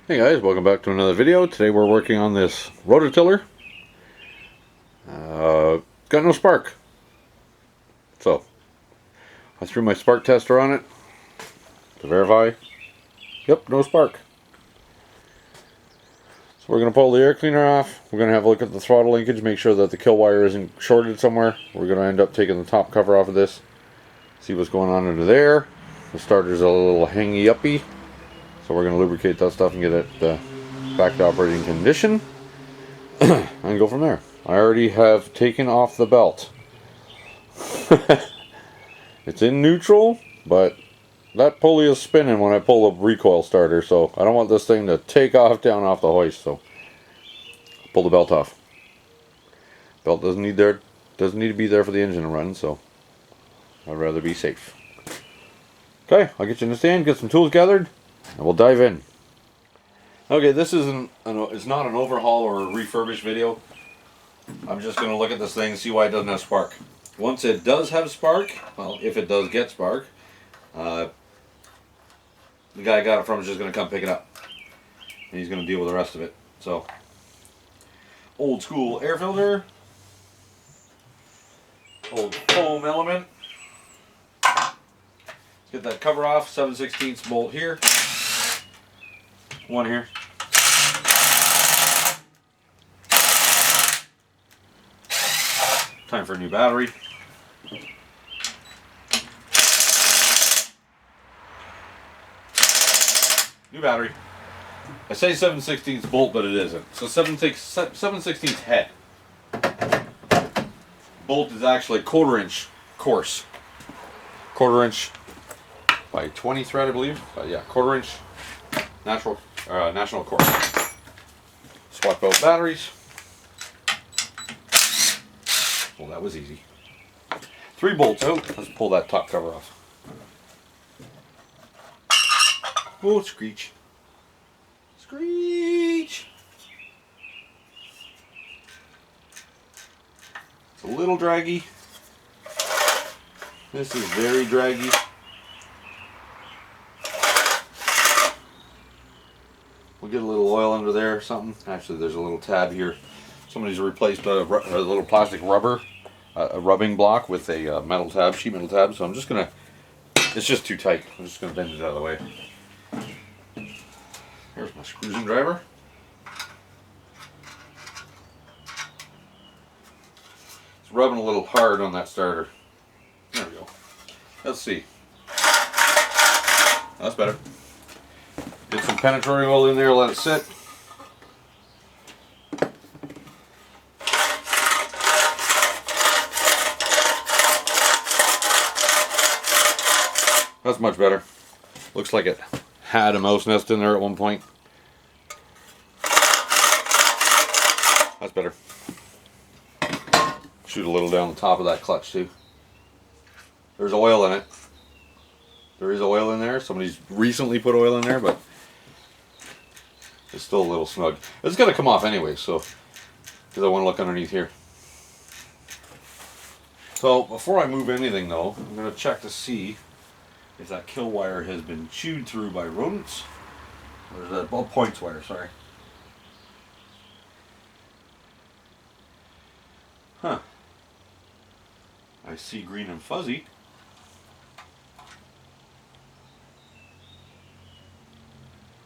Hey guys, welcome back to another video. Today we're working on this rototiller. Got no spark. So, I threw my spark tester on it to verify. Yep, no spark. So we're going to pull the air cleaner off. We're going to have a look at the throttle linkage, make sure that the kill wire isn't shorted somewhere. We're going to end up taking the top cover off of this. See what's going on under there. The starter's a little hangy-uppy. So we're going to lubricate that stuff and get it back to operating condition. And go from there. I already have taken off the belt. It's in neutral, but that pulley is spinning when I pull the recoil starter, so I don't want this thing to take off down off the hoist, so pull the belt off. Belt doesn't need to be there for the engine to run, so I'd rather be safe. Okay, I'll get you in the stand, get some tools gathered, and we'll dive in. Okay, this isn't it's not an overhaul or a refurbished video. I'm just going to look at this thing and see why it doesn't have spark. Once it does have spark, well, if it does get spark, the guy I got it from is just going to come pick it up. And he's going to deal with the rest of it. So, old school air filter. Old foam element. Let's get that cover off. 7/16 bolt here. One here. Time for a new battery. New battery. I say 7/16 bolt, but it isn't. So 7/16 head. Bolt is actually 1/4 inch coarse. 1/4 inch by 20 thread, I believe. But yeah, 1/4 inch national coarse. Swap out batteries. Well, that was easy. 3 bolts out. Let's pull that top cover off. Oh, screech. Screech! It's a little draggy. This is very draggy. We'll get a little oil under there or something. Actually, there's a little tab here. Somebody's replaced a little plastic rubber, a rubbing block with a metal tab, sheet metal tab. So I'm just gonna, it's just too tight. I'm just gonna bend it out of the way. Here's my screws and driver. It's rubbing a little hard on that starter. There we go. Let's see. That's better. Get some penetrating oil in there, let it sit. That's much better. Looks like it had a mouse nest in there at one point. That's better. Shoot a little down the top of that clutch too. There's oil in it. There is oil in there. Somebody's recently put oil in there, but it's still a little snug. It's got to come off anyway, so because I want to look underneath here. So before I move anything though, I'm going to check to see if that kill wire has been chewed through by rodents. Or is that, well, points wire, sorry. Huh. I see green and fuzzy.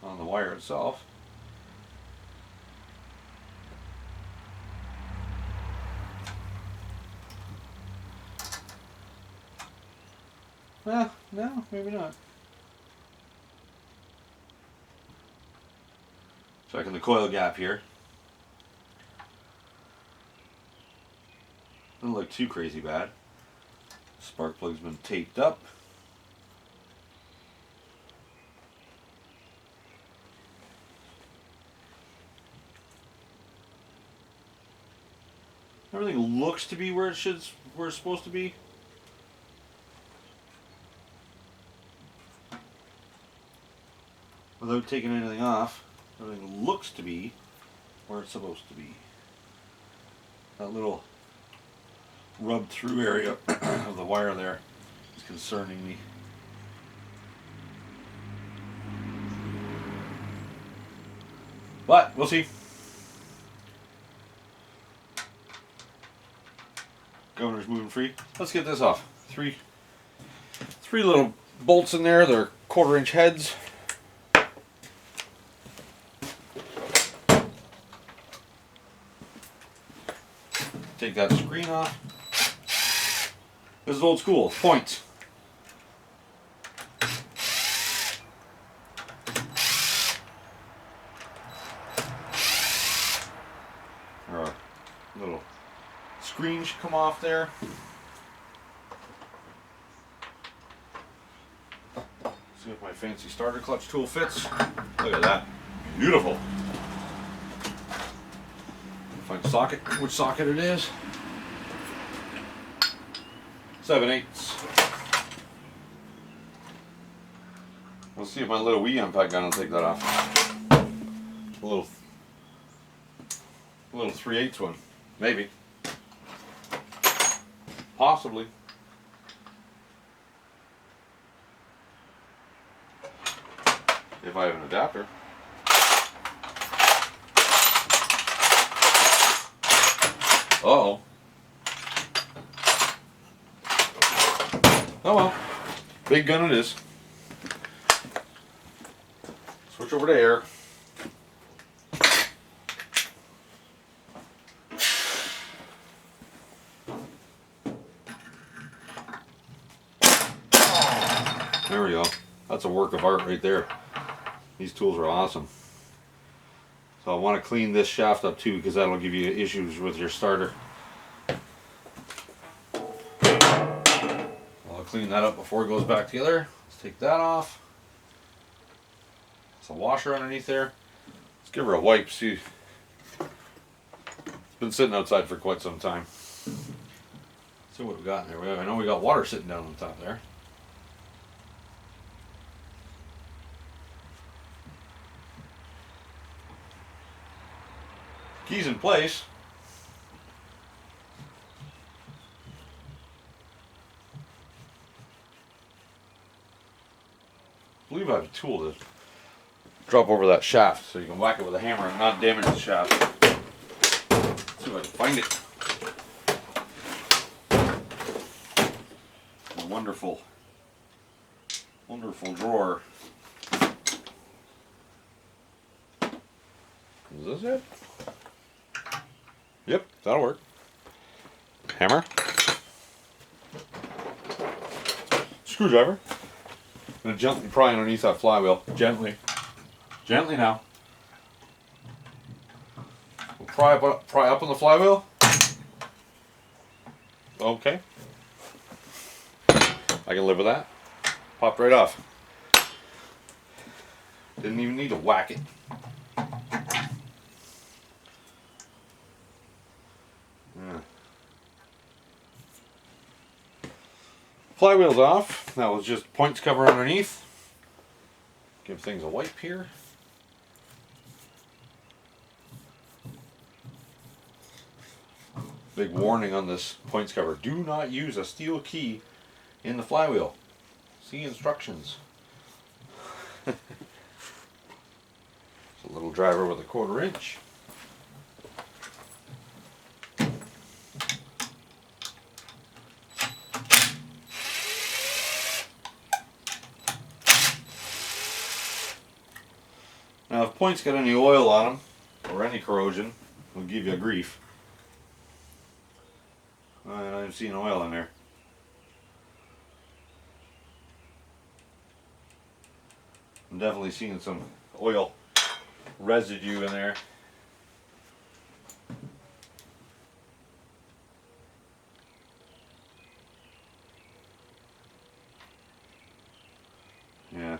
On the wire itself. No, maybe not. Checking the coil gap here. Doesn't look too crazy bad. Spark plug's been taped up. Everything looks to be where it's supposed to be. Without taking anything off, everything looks to be where it's supposed to be. That little rubbed through area of the wire there is concerning me. not. We'll see. Governor's moving free. Let's get this off. Three little bolts in there. They're 1/4 inch heads. Take that screen off. This is old school. Points. Our little screen should come off there. See if my fancy starter clutch tool fits. Look at that. Beautiful. Find socket, which socket it is. 7/8. We'll see if my little wee impact gun will take that off. A little 3/8 one, maybe, possibly. If I have an adapter. Uh-oh. Oh well. Big gun it is. Switch over to air. There we go. That's a work of art right there. These tools are awesome. So I want to clean this shaft up too, because that'll give you issues with your starter. I'll clean that up before it goes back together. Let's take that off. There's a washer underneath there. Let's give her a wipe. See, it's been sitting outside for quite some time. Let's see what we got in there. I know we got water sitting down on top there. Keys in place. I believe I have a tool to drop over that shaft so you can whack it with a hammer and not damage the shaft. Let's see if I can find it. A wonderful, wonderful drawer. Is this it? Yep, that'll work. Hammer. Screwdriver. I'm going to gently pry underneath that flywheel. Gently. Gently now. We'll pry up on the flywheel. Okay. I can live with that. Popped right off. Didn't even need to whack it. Flywheel's off. That was just points cover underneath. Give things a wipe here. Big warning on this points cover. Do not use a steel key in the flywheel. See instructions. It's a little driver with a 1/4 inch. Now if points got any oil on them, or any corrosion, it'll give you a grief. I've seen oil in there. I'm definitely seeing some oil residue in there. Yeah.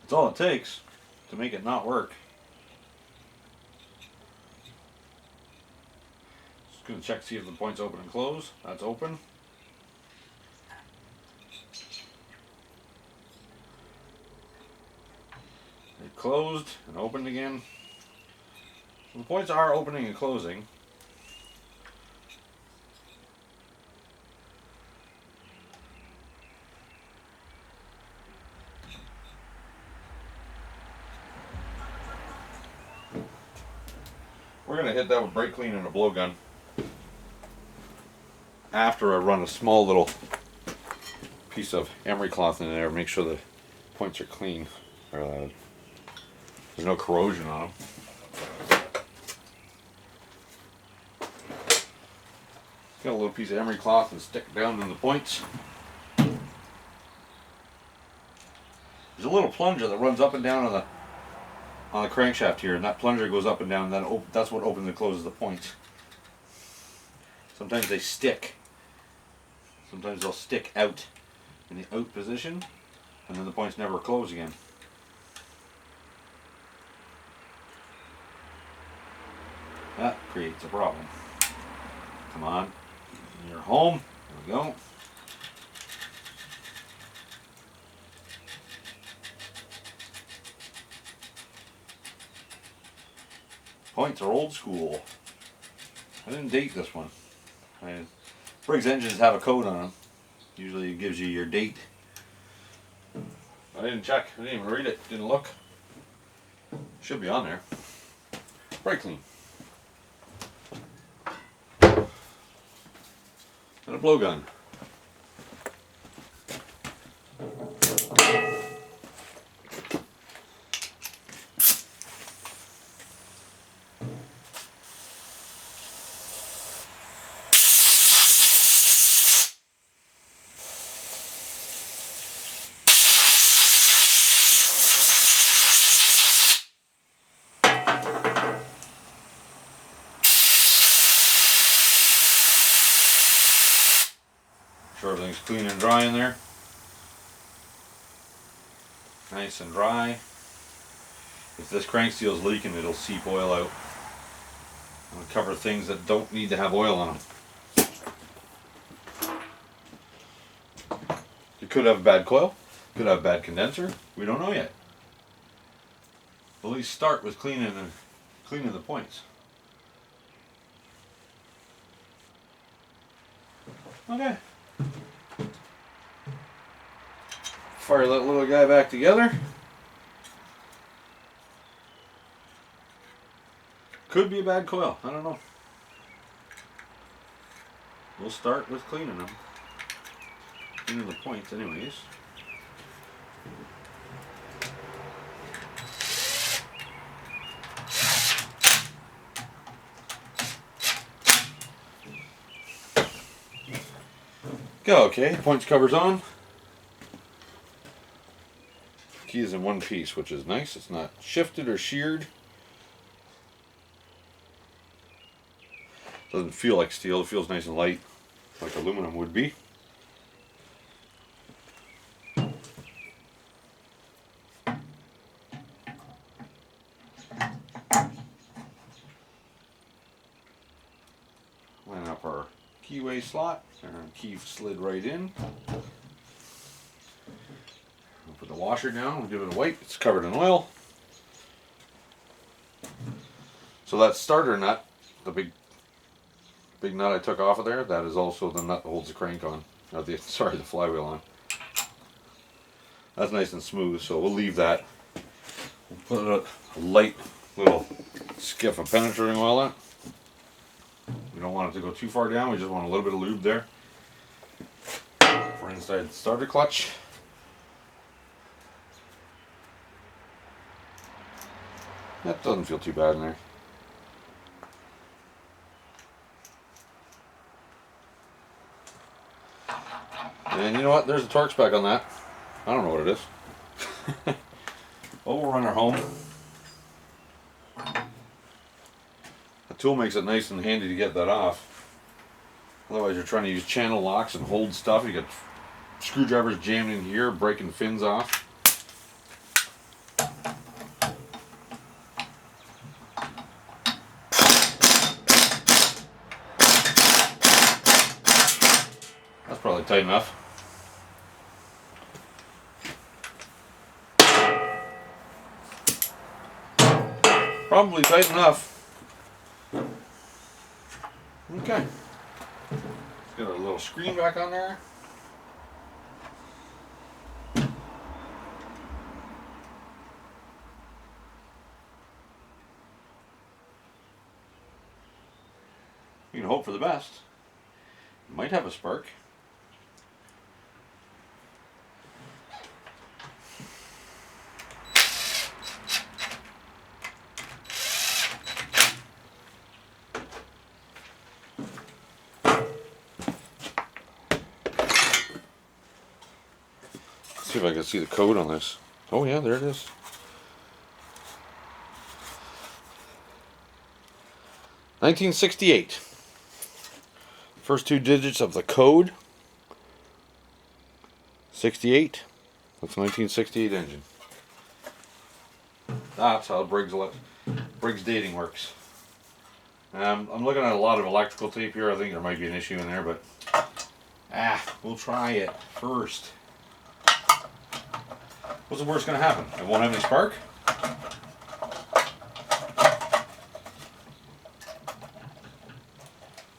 That's all it takes to make it not work. Just going to check to see if the point's open and closed. That's open. It closed and opened again. So the points are opening and closing. We're going to hit that with brake clean and a blowgun after I run a small little piece of emery cloth in there, make sure the points are clean, or there's no corrosion on them. Got a little piece of emery cloth and stick it down in the points. There's a little plunger that runs up and down on the crankshaft here, and that plunger goes up and down, and that's what opens and closes the points. Sometimes they stick. Sometimes they'll stick out in the out position, and then the points never close again. That creates a problem. Come on, you're home. There we go. Points are old school. I didn't date this one. Briggs engines have a code on them. Usually it gives you your date. I didn't check. I didn't even read it. Didn't look. Should be on there. Brake clean. And a blowgun. Sure everything's clean and dry in there. Nice and dry. If this crank steel is leaking, it'll seep oil out. I'll cover things that don't need to have oil on them. You could have a bad coil, could have a bad condenser. We don't know yet. At least start with cleaning the points. Okay. Fire that little guy back together. Could be a bad coil, I don't know. We'll start with cleaning them. Cleaning the points anyways. Go, okay, points covers on. Key is in one piece, which is nice. It's not shifted or sheared. Doesn't feel like steel, it feels nice and light, like aluminum would be. Line up our keyway slot, and our key slid right in. We'll put the washer down, we'll give it a wipe. It's covered in oil. So that starter nut, the big nut I took off of there, that is also the nut that holds the crank on. The flywheel on. That's nice and smooth, so we'll leave that. We'll put a light little skiff of penetrating oil in. We don't want it to go too far down, we just want a little bit of lube there. For inside the starter clutch. That doesn't feel too bad in there. And you know what? There's a torque spec on that. I don't know what it is. Oh, we'll run her home. The tool makes it nice and handy to get that off. Otherwise, you're trying to use channel locks and hold stuff. You got screwdrivers jammed in here, breaking fins off. That's probably tight enough. Probably tight enough. Okay. Let's get a little screen back on there. You can hope for the best. It might have a spark. Let's see if I can see the code on this. Oh yeah, there it is. "1968. First two digits of the code. 68. That's 1968 engine. That's how Briggs dating works. I'm looking at a lot of electrical tape here. I think there might be an issue in there, but we'll try it first. What's the worst going to happen? I won't have any spark.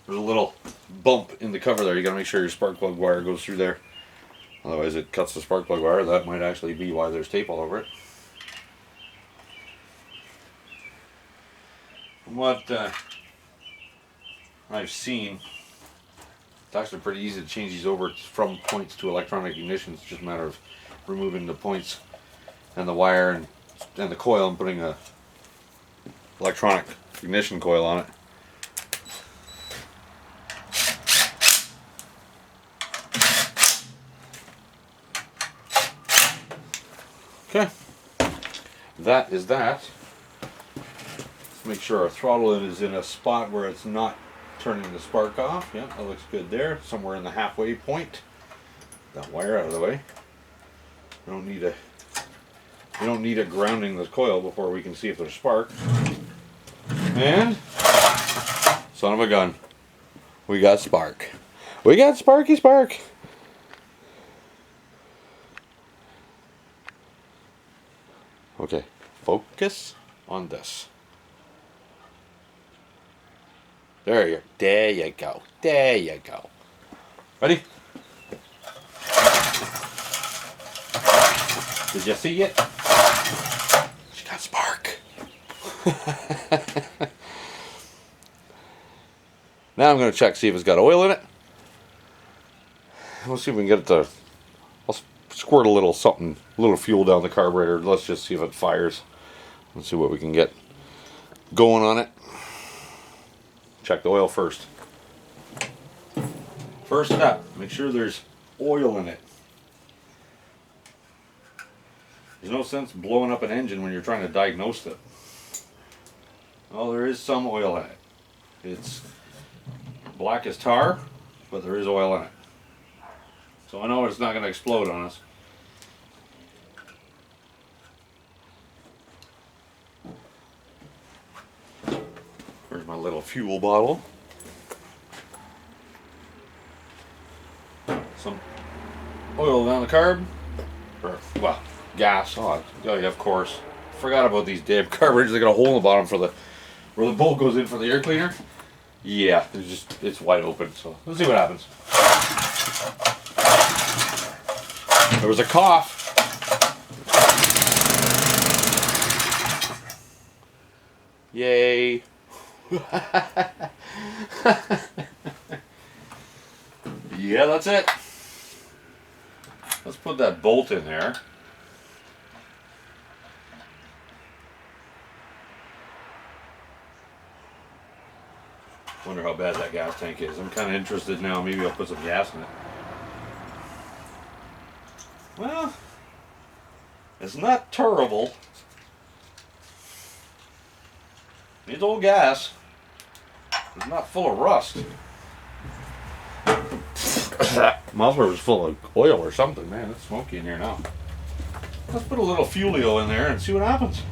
There's a little bump in the cover there. You got to make sure your spark plug wire goes through there. Otherwise it cuts the spark plug wire. That might actually be why there's tape all over it. From what I've seen, it's actually pretty easy to change these over from points to electronic ignition. It's just a matter of removing the points and the wire and the coil and putting a electronic ignition coil on it. Okay, that is that. Let's make sure our throttle is in a spot where it's not turning the spark off. Yeah, that looks good there. Somewhere in the halfway point. That wire out of the way. We don't need it grounding the coil before we can see if there's spark. And son of a gun, we got spark. We got sparky spark. Okay, focus on this. There you go. There you go. Ready? Did you see it? She got spark. Now I'm going to check, see if it's got oil in it. We'll see if we can get it to... I'll squirt a little something, a little fuel down the carburetor. Let's just see if it fires. Let's see what we can get going on it. Check the oil first. First step, make sure there's oil in it. There's no sense blowing up an engine when you're trying to diagnose it. Well, there is some oil in it. It's black as tar, but there is oil in it. So I know it's not going to explode on us. There's my little fuel bottle. Some oil down the carb. Or, well, gas. Oh, yeah, of course. Forgot about these damn carburetors. They got a hole in the bottom for where the bolt goes in for the air cleaner. Yeah, it's wide open. So let's see what happens. There was a cough. Yay. Yeah, that's it. Let's put that bolt in there. Wonder how bad that gas tank is. I'm kind of interested now. Maybe I'll put some gas in it. Well, it's not terrible. It's old gas. It's not full of rust. Muffler was full of oil or something. Man, it's smoky in here now. Let's put a little Fuelio in there and see what happens.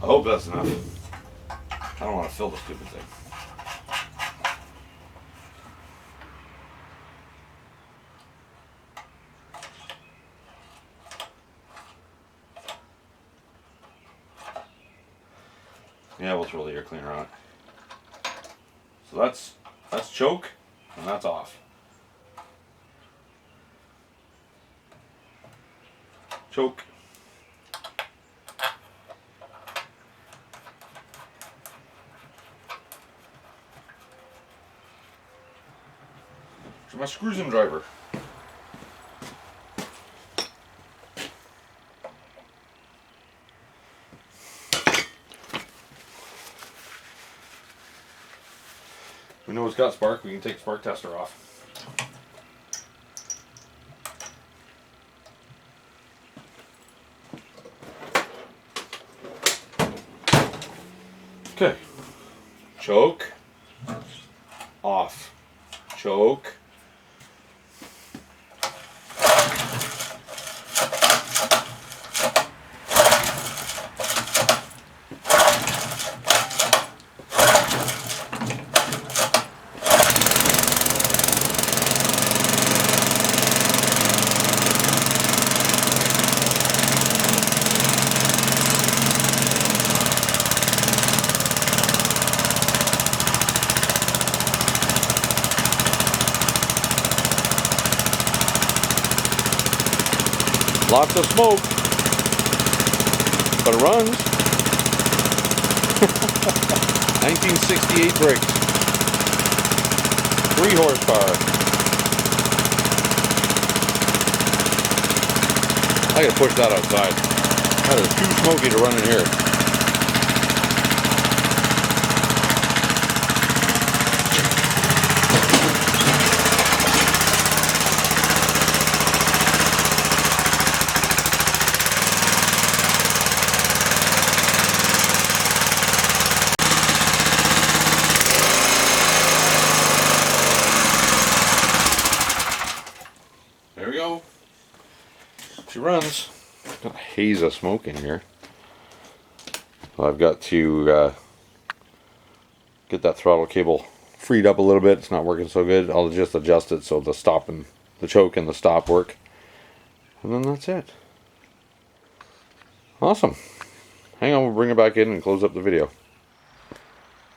I hope that's enough. I don't want to fill the stupid thing. Yeah, we'll throw the air cleaner on it. So that's choke, and that's off. Choke. my screws and driver. We know it's got spark, we can take the spark tester off. Okay. Choke. Off. Choke. Lots of smoke, but it runs. 1968 brakes, 3 horsepower. I gotta push that outside. That is too smoky to run in here. There we go. She runs. Got a haze of smoke in here. Well, I've got to get that throttle cable freed up a little bit. It's not working so good. I'll just adjust it so the stop and the choke and the stop work. And then that's it. Awesome. Hang on, we'll bring it back in and close up the video.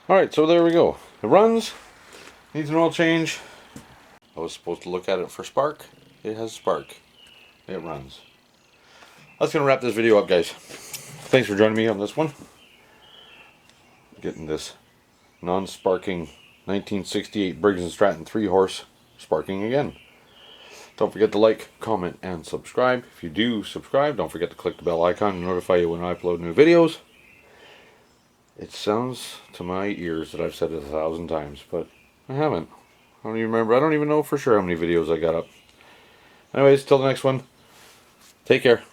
Alright, so there we go. It runs. Needs an oil change. I was supposed to look at it for spark. It has spark. It runs. That's going to wrap this video up, guys. Thanks for joining me on this one. Getting this non-sparking 1968 Briggs & Stratton 3-horse sparking again. Don't forget to like, comment, and subscribe. If you do subscribe, don't forget to click the bell icon to notify you when I upload new videos. It sounds to my ears that I've said it 1,000 times, but I haven't. I don't even remember. I don't even know for sure how many videos I got up. Anyways, till the next one. Take care.